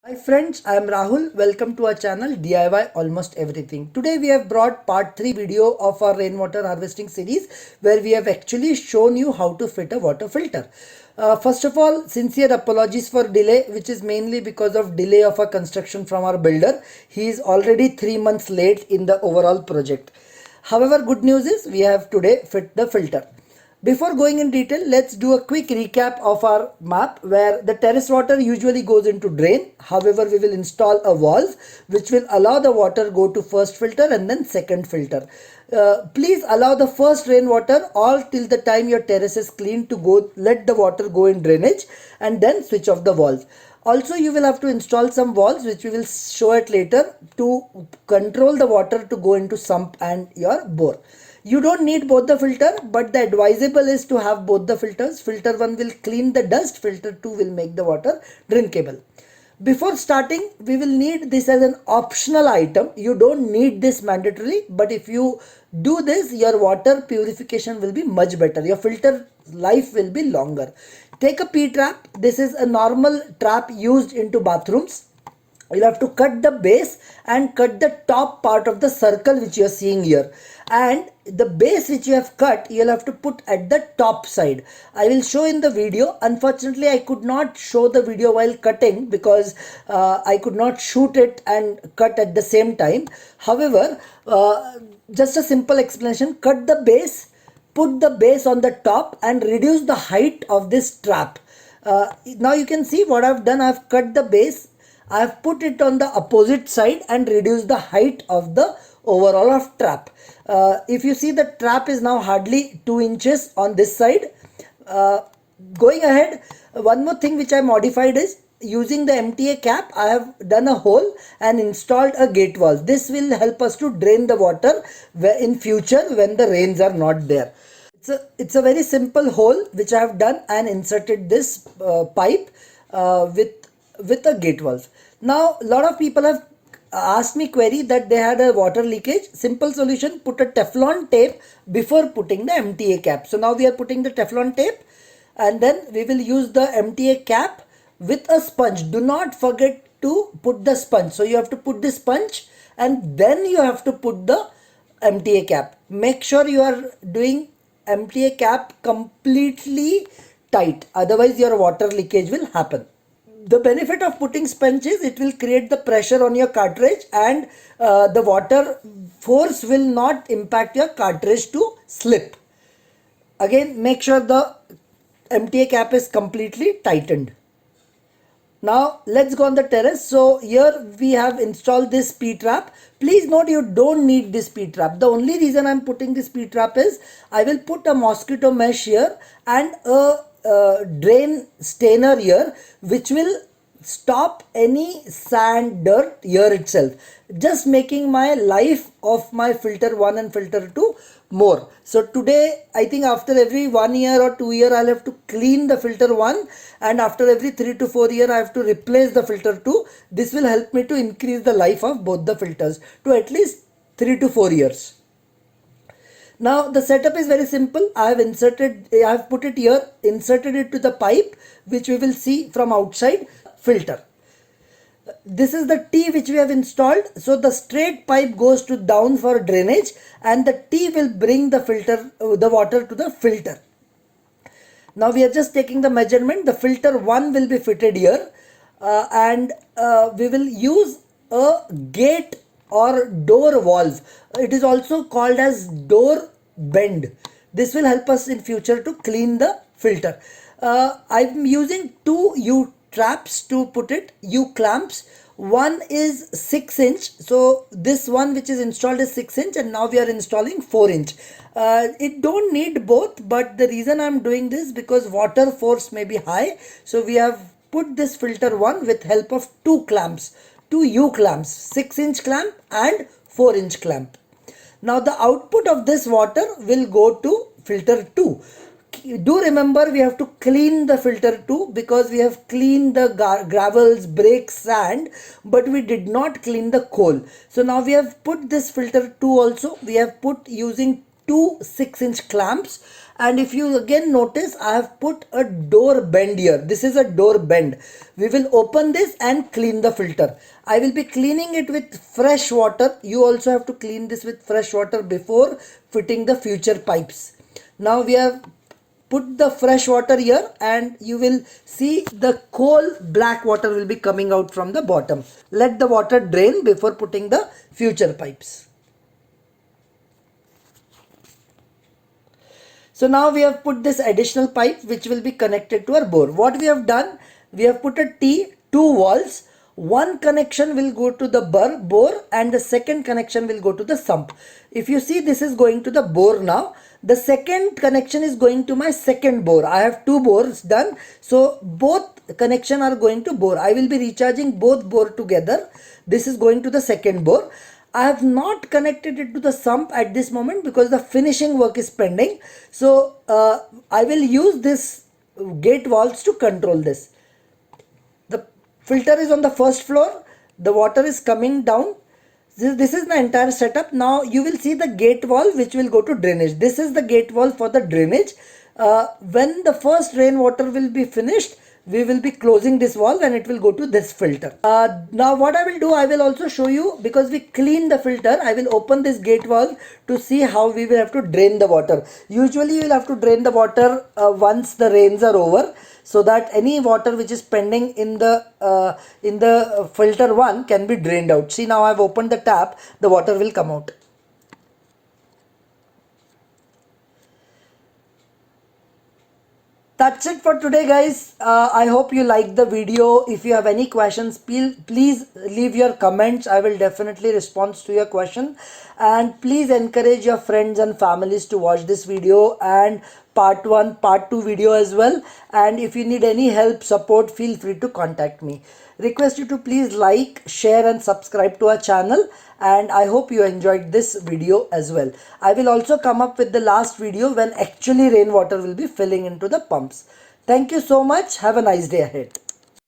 Hi friends, I am Rahul. Welcome to our channel DIY Almost Everything. Today we have brought part 3 video of our rainwater harvesting series where we have actually shown you how to fit a water filter. First of all, sincere apologies for delay, which is mainly because of delay of a construction from our builder. He is already 3 months late in the overall project. However, good news is we have today fit the filter. Before going in detail, let's do a quick recap of our map where the terrace water usually goes into drain. However, we will install a valve which will allow the water go to first filter and then second filter. Please allow the first rainwater all till the time your terrace is clean to go. Let the water go in drainage and then switch off the valve. Also, you will have to install some valves which we will show it later to control the water to go into sump and your bore. You don't need both the filter, but the advisable is to have both the filters. Filter 1 will clean the dust, filter 2 will make the water drinkable. Before starting, we will need this as an optional item. You don't need this mandatorily, but if you do this, your water purification will be much better. Your filter life will be longer. Take a P-trap. This is a normal trap used into bathrooms. You'll have to cut the base and cut the top part of the circle which you are seeing here, and the base which you have cut you'll have to put at the top side. I will show in the video. Unfortunately, I could not show the video while cutting because I could not shoot it and cut at the same time. However, just a simple explanation: cut the base, put the base on the top and reduce the height of this trap. Now you can see what I've done. I've cut the base, I have put it on the opposite side and reduced the height of the overall of trap. If you see, the trap is now hardly 2 inches on this side. Going ahead, one more thing which I modified is using the MTA cap. I have done a hole and installed a gate valve. This will help us to drain the water in future when the rains are not there. It's a very simple hole which I have done and inserted this pipe with a gate valve. Now, a lot of people have asked me query that they had a water leakage. Simple solution: put a Teflon tape before putting the MTA cap. So now we are putting the Teflon tape and then we will use the MTA cap with a sponge. Do not forget to put the sponge. So you have to put the sponge and then you have to put the MTA cap. Make sure you are doing MTA cap completely tight, otherwise your water leakage will happen. The benefit of putting sponge is it will create the pressure on your cartridge and the water force will not impact your cartridge to slip. Again, make sure the MTA cap is completely tightened. Now let's go on the terrace. So here we have installed this P-trap. Please note, you don't need this P-trap. The only reason I'm putting this P-trap is I will put a mosquito mesh here and a drain stainer here which will stop any sand, dirt here itself, just making my life of my filter 1 and filter 2 more. So today, I think after every 1 year or 2 year I'll have to clean the filter 1, and after every 3 to 4 year I have to replace the filter 2. This will help me to increase the life of both the filters to at least 3 to 4 years. Now the setup is very simple. I have put it here, inserted it to the pipe which we will see from outside filter. This is the T which we have installed. So the straight pipe goes to down for drainage and the T will bring the water to the filter. Now we are just taking the measurement. The filter 1 will be fitted here and we will use a gate or door valve. It is also called as door bend. This will help us in future to clean the filter. I'm using 2 U-traps to put it, U-clamps. One is 6 inch. So this one which is installed is 6 inch and now we are installing 4 inch. It don't need both, but the reason I'm doing this because water force may be high. So we have put this filter 1 with help of 2 clamps. 2 U-clamps, 6 inch clamp and 4 inch clamp. Now the output of this water will go to filter 2. Do remember, we have to clean the filter 2 because we have cleaned the gravels, brakes, sand, but we did not clean the coal. So now we have put this filter 2 also. We have put using two 6-inch clamps, and if you again notice, I have put a door bend here. This is a door bend. We will open this and clean the filter. I will be cleaning it with fresh water. You also have to clean this with fresh water before fitting the future pipes. Now we have put the fresh water here, and you will see the coal black water will be coming out from the bottom. Let the water drain before putting the future pipes. So now we have put this additional pipe which will be connected to our bore. What we have done, we have put a T, two valves. One connection will go to the bore and the second connection will go to the sump. If you see, this is going to the bore now. The second connection is going to my second bore. I have two bores done. So both connection are going to bore. I will be recharging both bore together. This is going to the second bore. I have not connected it to the sump at this moment because the finishing work is pending. So I will use this gate valves to control this. The filter is on the first floor. The water is coming down. This is the entire setup. Now you will see the gate valve which will go to drainage. This is the gate valve for the drainage. When the first rainwater will be finished, we will be closing this valve and it will go to this filter. Now what I will do, I will also show you, because we clean the filter, I will open this gate valve to see how we will have to drain the water. Usually you will have to drain the water once the rains are over, so that any water which is pending in the filter 1 can be drained out. See, now I have opened the tap, the water will come out. That's it for today, guys. I hope you liked the video. If you have any questions, please leave your comments. I will definitely respond to your question. And please encourage your friends and families to watch this video and part 1, part 2 video as well. And if you need any help, support, feel free to contact me. Request you to please like, share and subscribe to our channel, and I hope you enjoyed this video as well. I will also come up with the last video when actually rainwater will be filling into the pumps. Thank you so much. Have a nice day ahead.